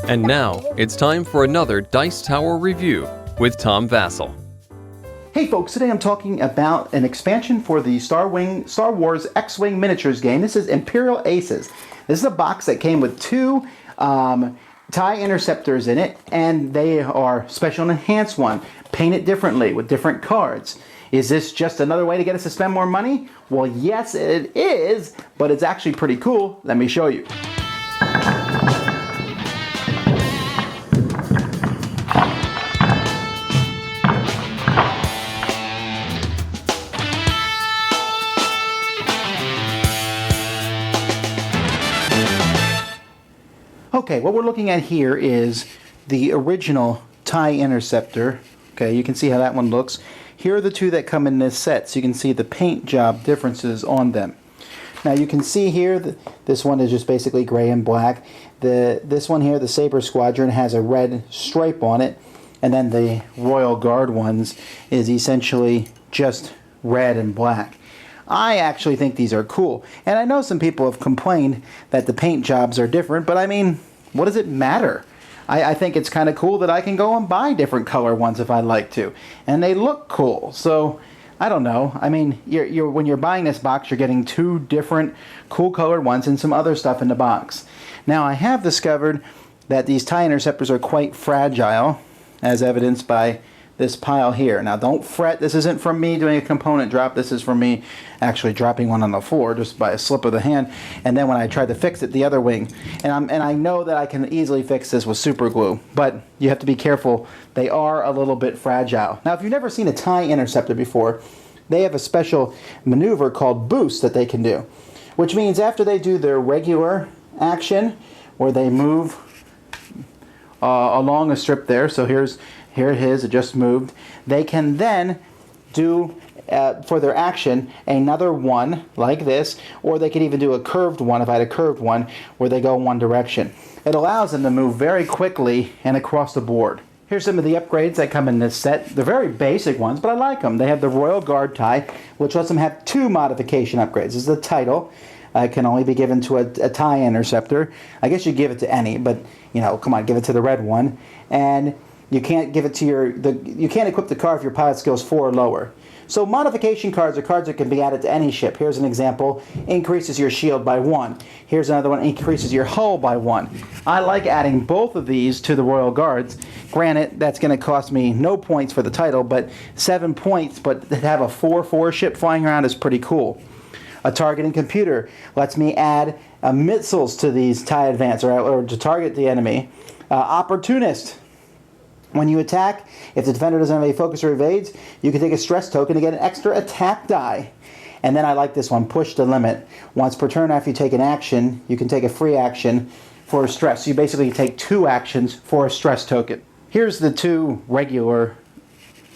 And now, it's time for another Dice Tower review with Tom Vasel. Hey folks, today I'm talking about an expansion for the Star Wars X-Wing miniatures game. This is Imperial Aces. This is a box that came with two TIE interceptors in it, and they are special and enhanced one, painted differently with different cards. Is this just another way to get us to spend more money? Well, yes it is, but it's actually pretty cool. Let me show you. Okay, what we're looking at here is the original TIE interceptor. Okay, you can see how that one looks. Here are the two that come in this set, so you can see the paint job differences on them. Now you can see here that this one is just basically gray and black. This one here, the Saber Squadron, has a red stripe on it, and then the Royal Guard ones is essentially just red and black. I actually think these are cool, and I know some people have complained that the paint jobs are different, but I mean, what does it matter? I think it's kind of cool that I can go and buy different color ones if I like to, and they look cool. So I don't know. I mean, when you're buying this box, you're getting two different cool colored ones and some other stuff in the box. Now I have discovered that these TIE interceptors are quite fragile, as evidenced by this pile here. Now don't fret, this isn't from me doing a component drop, this is from me actually dropping one on the floor just by a slip of the hand, and then when I tried to fix it the other wing. And I know that I can easily fix this with super glue, but you have to be careful, they are a little bit fragile. Now if you've never seen a TIE interceptor before, they have a special maneuver called boost that they can do, which means after they do their regular action, where they move along a strip there, so here it is, it just moved. They can then do, for their action, another one like this, or they could even do a curved one, if I had a curved one, where they go in one direction. It allows them to move very quickly and across the board. Here's some of the upgrades that come in this set. They're very basic ones, but I like them. They have the Royal Guard tie, which lets them have two modification upgrades. This is the title. It can only be given to a TIE interceptor. I guess you give it to any, but, you know, come on, give it to the red one. And you can't give it to you can't equip the car if your pilot skill is 4 or lower. So modification cards are cards that can be added to any ship. Here's an example, increases your shield by 1. Here's another one, increases your hull by 1. I like adding both of these to the Royal Guards. Granted, that's going to cost me no points for the title, but 7 points, but to have a 4/4 ship flying around is pretty cool. A targeting computer lets me add missiles to these TIE Advance or to target the enemy. Opportunist. When you attack, if the defender doesn't have any focus or evades, you can take a stress token to get an extra attack die. And then I like this one, push the limit. Once per turn after you take an action, you can take a free action for a stress. So you basically take 2 actions for a stress token. Here's the 2 regular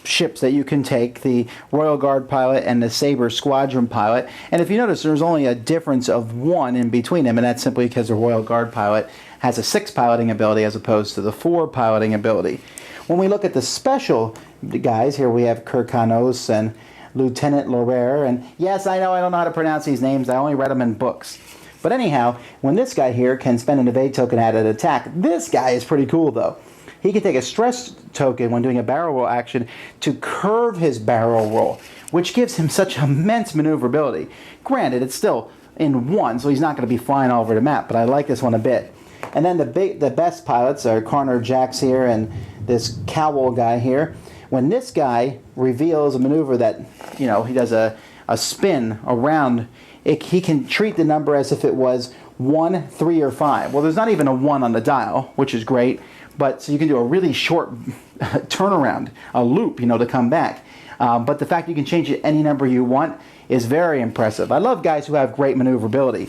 ships that you can take, the Royal Guard pilot and the Saber Squadron pilot. And if you notice, there's only a difference of 1 in between them, and that's simply because the Royal Guard pilot has a 6 piloting ability as opposed to the 4 piloting ability. When we look at the special guys, here we have Kirkanos and Lieutenant Lorer, and yes, I know I don't know how to pronounce these names, I only read them in books. But anyhow, when this guy here can spend an evade token at an attack, this guy is pretty cool though. He can take a stress token when doing a barrel roll action to curve his barrel roll, which gives him such immense maneuverability. Granted, it's still in 1, so he's not going to be flying all over the map, but I like this one a bit. And then the best pilots are Connor Jax here and this Cowl guy here. When this guy reveals a maneuver that, you know, he does a spin around, he can treat the number as if it was 1, 3, or 5. Well, there's not even a 1 on the dial, which is great. But so you can do a really short turnaround, a loop, you know, to come back. But the fact you can change it any number you want is very impressive. I love guys who have great maneuverability.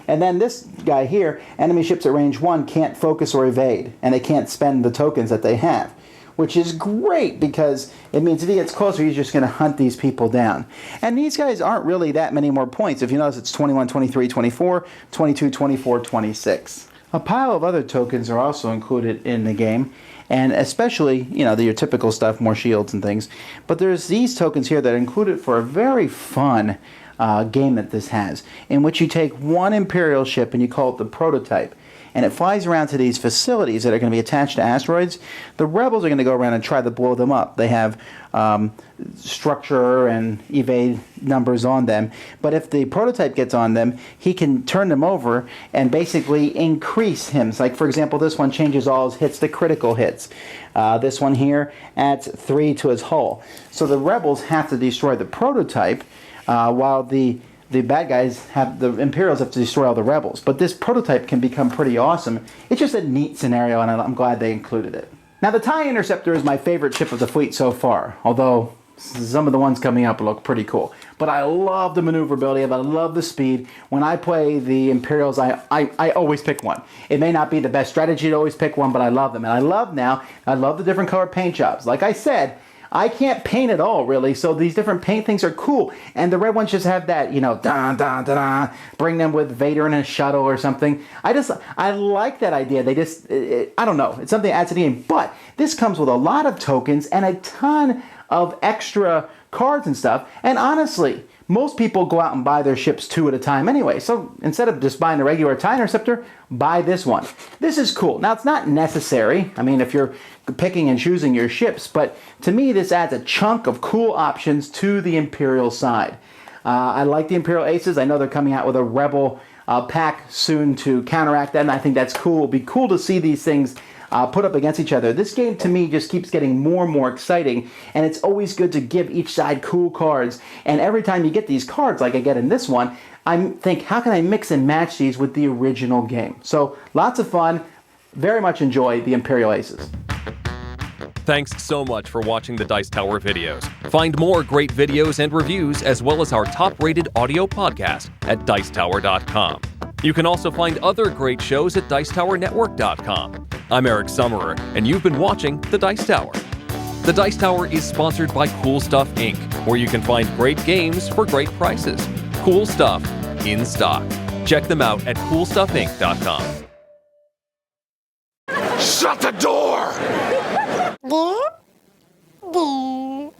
And then this guy here, enemy ships at range 1 can't focus or evade, and they can't spend the tokens that they have, which is great because it means if he gets closer, he's just going to hunt these people down. And these guys aren't really that many more points. If you notice, it's 21, 23, 24, 22, 24, 26. A pile of other tokens are also included in the game, and especially, you know, your typical stuff, more shields and things. But there's these tokens here that are included for a very fun game that this has, in which you take one Imperial ship and you call it the prototype. and it flies around to these facilities that are going to be attached to asteroids, the rebels are going to go around and try to blow them up. They have structure and evade numbers on them, but if the prototype gets on them, he can turn them over and basically increase him. Like, for example, this one changes all his hits to critical hits. This one here adds 3 to his hull. So the rebels have to destroy the prototype, while the bad guys the Imperials have to destroy all the rebels. But this prototype can become pretty awesome. It's just a neat scenario, and I'm glad they included it. Now, the TIE Interceptor is my favorite ship of the fleet so far, although some of the ones coming up look pretty cool. But I love the maneuverability of it. I love the speed. When I play the Imperials, I always pick one. It may not be the best strategy to always pick one, but I love them. And I love the different color paint jobs. Like I said, I can't paint at all, really, so these different paint things are cool. And the red ones just have that, bring them with Vader in a shuttle or something. I like that idea. I don't know. It's something that adds to the game. But this comes with a lot of tokens and a ton of extra cards and stuff. And honestly, most people go out and buy their ships 2 at a time anyway. So instead of just buying a regular TIE Interceptor, buy this one. This is cool. Now, it's not necessary. I mean, if you're picking and choosing your ships, but to me, this adds a chunk of cool options to the Imperial side. I like the Imperial Aces. I know they're coming out with a Rebel pack soon to counteract that, and I think that's cool. It'll be cool to see these things put up against each other. This game, to me, just keeps getting more and more exciting, and it's always good to give each side cool cards. And every time you get these cards, like I get in this one, I think, how can I mix and match these with the original game? So, lots of fun. Very much enjoy the Imperial Aces. Thanks so much for watching the Dice Tower videos. Find more great videos and reviews, as well as our top-rated audio podcast at Dicetower.com. You can also find other great shows at Dicetowernetwork.com. I'm Eric Summerer, and you've been watching The Dice Tower. The Dice Tower is sponsored by Cool Stuff Inc., where you can find great games for great prices. Cool stuff in stock. Check them out at CoolStuffInc.com. Shut the door! There.